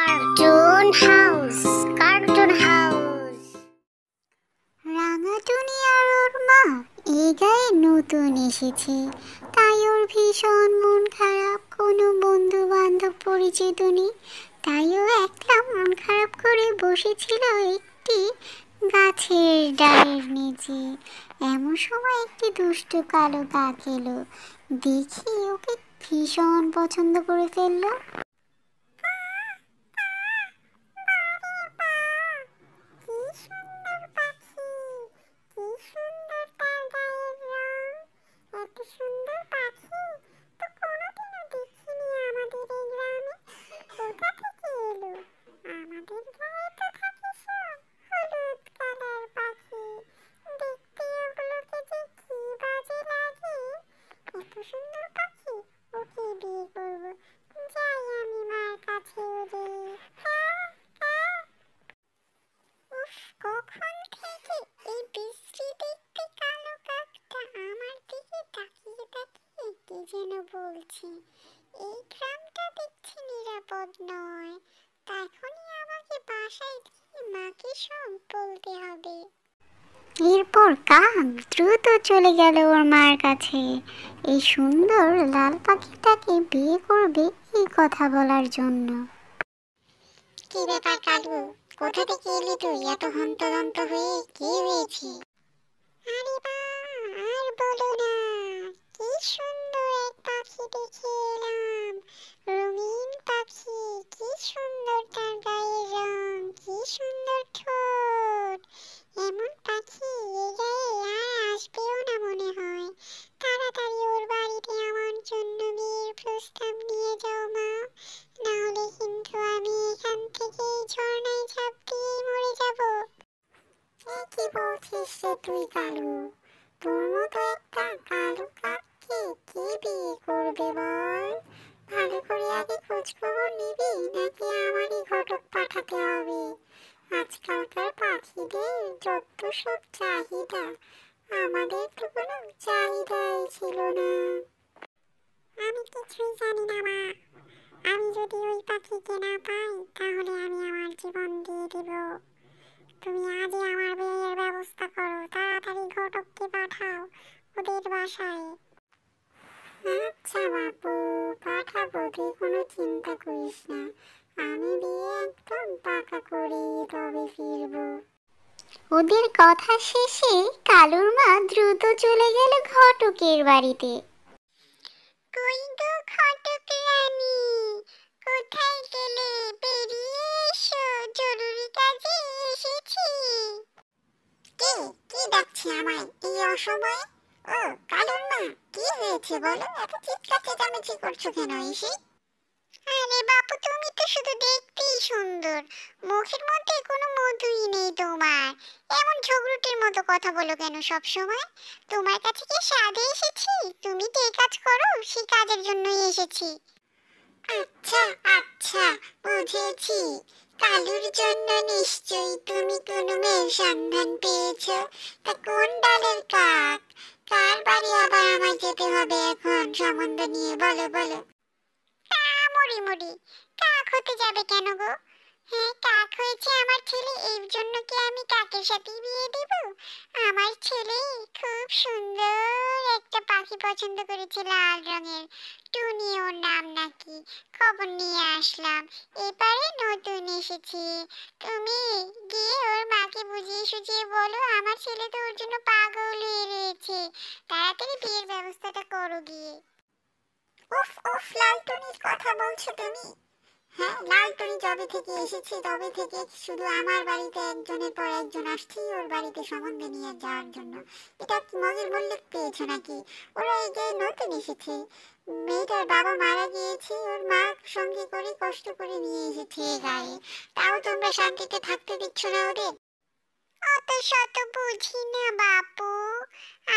Cartoon house, cartoon house. Rangatuni আর ওর মা এই গায়ে নতুন এসেছে, তাই ওর ভীষণ মন খারাপ। কোনো বন্ধু বান্ধব পরিচিত নেই, তাই ও একলা মন খারাপ করে বসেছিল একটি গাছের ডালের নিচে। এমন সময় একটি দুষ্টু কালো কাক এলো, দেখি ওকে ভীষণ পছন্দ করে ফেললো। কি সুন্দর পাখি, কি সুন্দর তার গায়ের রং। এত সুন্দর পাখি তো কোনোদিনও দেখিনি আমাদের এই গ্রামে। কোথা থেকে এলো? আমাদের গায়ে তো থাকে সব হলুদ কালার পাখি, দেখতে ওগুলোকে যে কি বাজে লাগে। এত সুন্দর পাখি, ওকে বিয়ে করবো। যাই আমি মার কাছে ওরে। উফ, কখন থেকে এই বিশ্রী দেখতে কালো কাকটা আমার দিকে তাকিয়ে তাকিয়ে কি যেন বলছে। এই গ্রামটা দেখছি নিরাপদ নয়, তখনই আমাকে বাসায় গিয়ে মাকে সব বলতে হবে। এরপর কাক দ্রুত চলে গেল ওর মার কাছে, এই সুন্দর লাল পাখিটাকে বিয়ে করবে এই কথা বলার জন্য। কি ব্যাপার কালু, কোথা থেকে এলি তুই এত হন্তদন্ত হয়ে? কি হয়েছে? আরে বা, আর বলো না, কি সুন্দর এক পাখি দেখে এলাম। রঙিন পাখি, কি সুন্দর তার গায়ের রং, কি সুন্দর ঠোঁট। এমন পাখি এ গায়ে আর আসবেও না মনে হয়। তাড়াতাড়ি ওর বাড়িতে আমার জন্য বিয়ের প্রস্তাব নিয়ে যাও মা, না হলে কিন্তু আমি এখান থেকে ঝর্ণায় ঝাঁপ দিয়ে মরে যাব। কি বলছিস রে তুই কালু? তোর মতো একটা কালো কাককে কে বিয়ে করবে বল? ভালো করে আগে খোঁজ খবর নিবি, নাকি আমারই ঘটক পাঠাতে হবে? আজকালকার পাখিদের যত সব চাহিদা, আমাদের তো কোনো চাহিদাই ছিল না। আমি কিছুই জানি না মা, আমি যদি ওই পাখিকে না পাই তাহলে আমি আমার জীবন দিয়ে দেব। তুমি আজই আমার বিয়ের ব্যবস্থা করো, তাড়াতাড়ি ঘটককে পাঠাও ওদের বাসায়। আচ্ছা বাপু, পাঠাবো, তুই কোনো চিন্তা করিস না। আমি বিয়ে একদম পাকা করেই তবে ফিরবো। ওদের কথা শেষে কালুর মা দ্রুত চলে গেল ঘটকের বাড়িতে। কই গো ঘটক রানী, কোথায় গেলে? বেরিয়ে এসো, জরুরি কাজে এসেছি। কে কি ডাকছে আমায় এই অসময়ে? ও কালুর মা, কি হয়েছে বলো? এত চিৎকার চেঁচামেচি করছো কেন এসে? আরে বাপু, তুমি তো শুধু দেখতেই সুন্দর, মুখের মধ্যে কোনো মধুই নেই তোমার। এমন ঝগড়ুটের মতো কথা বলো কেন সব সময়? তোমার কাছে কি সাধে এসেছি? তুমি যে কাজ করো সেই কাজের জন্যই এসেছি। আচ্ছা আচ্ছা, বুঝেছি। কালুর জন্য নিশ্চয়ই তুমি কোনো মেয়ের সন্ধান পেয়েছো। তা কোন ডালের কাক? কার বাড়ি আবার আমায় যেতে হবে এখন সম্বন্ধ নিয়ে? বলো বলো। তা মরি মরি, কাক হতে যাবে কেন গো? হ্যাঁ, কাক হয়েছে আমার ছেলে, এর জন্য কি আমি কাকের সাথে বিয়ে দেব? আমার ছেলে খুব সুন্দর একটা পাখি পছন্দ করেছে, লাল রঙের, টুনি ওর নাম নাকি। খবর নিয়ে আসলাম, এবারে নতুন এসেছে। তুমি গিয়ে ওর মাকে বুঝিয়ে সুঝিয়ে বলো আমার ছেলে তো ওর জন্য পাগল হয়ে রয়েছে, তাড়াতাড়ি বিয়ের ব্যবস্থাটা করো গিয়ে। উফ উফ, লালটুনির কথা বলছো তুমি? হ্যাঁ, লালটুনি যবে থেকে এসেছে তবে থেকে শুধু আমার বাড়িতে একজনের পর একজন আসছেই ওর বাড়িতে সম্বন্ধ নিয়ে যাওয়ার জন্য। এটা কি মগের মল্লিক পেয়েছো নাকি? ওরা এই যে নতুন এসেছে, মেয়েটার বাবা মারা গিয়েছে, ওর মা সঙ্গে করে কষ্ট করে নিয়ে এসেছে এই গায়ে, তাও তোমরা শান্তিতে থাকতে দিচ্ছ না ওদের। অত শত বুঝি না বাপু,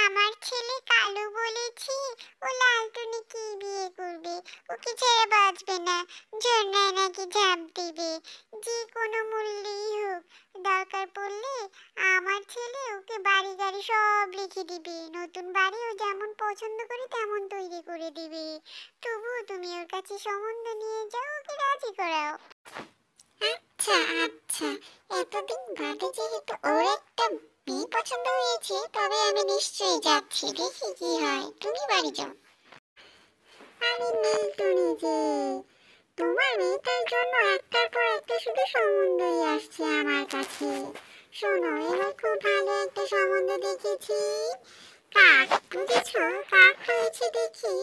আমার ছেলে কালু বলেছে ও লালটুনিকে বিয়ে করবে, ওকে ছেড়ে বাঁচবে না, ঝর্ণায় নাকি ঝাঁপ দিবে, যে কোনো মূল্যেই হোক। দরকার পড়লে আমার ছেলে ওকে বাড়ি গাড়ি সব লিখে দিবে, নতুন বাড়িও যেমন পছন্দ করে তেমন তৈরি করে দিবে। তবুও তুমি ওর কাছে সম্বন্ধ নিয়ে যাও, ওকে রাজি করাও। আচ্ছা আচ্ছা, এতদিন বাদে যেহেতু ওর একটা মেয়ে পছন্দ হয়েছে, তবে আমি নিশ্চয়ই যাচ্ছি, দেখি কি হয়। তুমি বাড়ি যাও। আরে নীলটুনি যে, তোমার মেয়েটার জন্য একটার পর একটা শুধু সম্বন্ধই আসছে আমার কাছে। শোনো, এবার খুব ভালো একটা সম্বন্ধ দেখেছি। কাক, বুঝেছো? কাক হয়েছে দেখি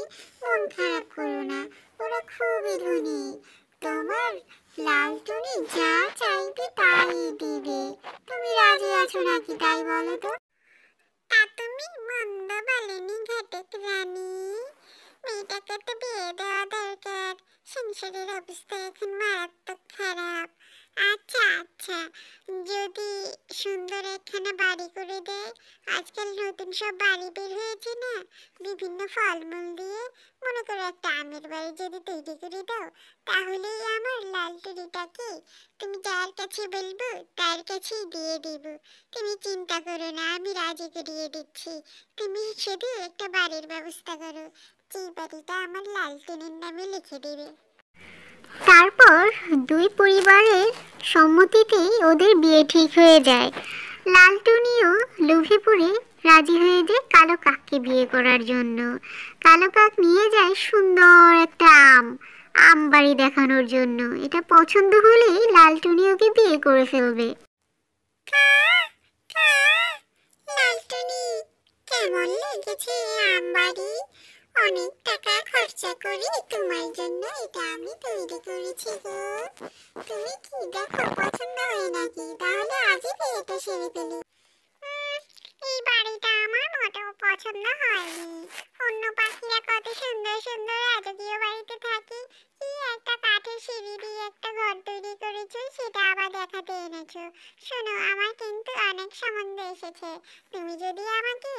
মন খারাপ করো না, ওরা খুবই ধনী। তোমার লালটুনি যা চাইবে তাই দিবে। তুমি রাজি আছো নাকি তাই বলো তো? তা তুমি মন্দ বলেনি ঘাটক রানী, মেয়েটাকে তো বিয়ে দেওয়া দরকার, সংসারের অবস্থা এখন মারাত্মক খারাপ। আচ্ছা আচ্ছা, যদি সুন্দর একখানা বাড়ি করে দেয়, আজকাল নতুন সব বাড়ি বের হয়েছে না, বিভিন্ন ফলমূল দিয়ে, মনে করো একটা আমের বাড়ি যদি তৈরি করে দাও, তাহলেই আমার লালটুরিটাকে তুমি যার কাছে বলবো তার কাছেই দিয়ে দিব। তুমি চিন্তা করো না, আমি রাজি করিয়ে দিচ্ছি। তুমি শুধু একটা বাড়ির ব্যবস্থা করো, যে বাড়িটা আমার লালটুনির নামে লিখে দেবে। তারপর দুই পরিবারের সম্মতিতেই ওদের বিয়ে ঠিক হয়ে যায়। লালটুনিও লোভে পড়ে রাজি হয়ে যায় কালো কাককে বিয়ে করার জন্য। কালো কাক নিয়ে যায় সুন্দর একটা আম বাড়ি দেখানোর জন্য। এটা পছন্দ হলেই লালটুনি ওকে বিয়ে করে ফেলবে। লালটুনি, কেমন লেগেছে আম বাড়ি? অনেক টাকা খরচা করে তোমার জন্য এটা আমি তৈরি করেছি গো। তুমি কি দেখো পছন্দ হয় নাকি? তাহলে আজই বিয়েটা সেরে ফেলি। এই বাড়িটা আমার মোটেও পছন্দ হয়নি। অন্য পাখিরা কত সুন্দর সুন্দর রাজকীয় বাড়িতে থাকে, কি একটা কাঠের সিঁড়ি দিয়ে একটা ঘর তৈরি করেছো, সেটা আবার দেখাতে এনেছো। শোনো, আমার কিন্তু অনেক সম্বন্ধ এসেছে। তুমি যদি আমাকে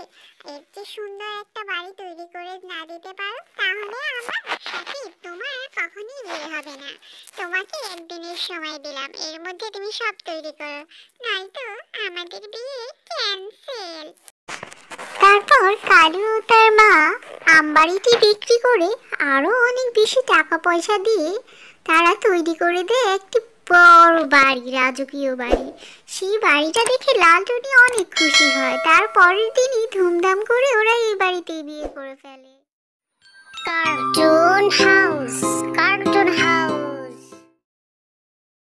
এর চেয়ে সুন্দর একটা বাড়ি তৈরি করে না দিতে পারো, তাহলে আমার সাথে তোমার কখনোই বিয়ে হবে না। তোমাকে একদিনের সময় দিলাম, এর মধ্যে তুমি সব তৈরি করো, নয়তো আমাদের বিয়ে ক্যান্সেল। তারপর কালু ও তার মা আমবাড়িটি বিক্রি করে আরো অনেক বেশি টাকা পয়সা দিয়ে তারা তৈরি করে দেয় একটি বড় বাড়ি, রাজকীয় বাড়ি। সেই বাড়িটা দেখে লালটুনি অনেক খুশি হয়। তারপরের দিনই ধুমধাম করে ওরা এই বাড়িতেই বিয়ে করে ফেলে। Cartoon house, cartoon house.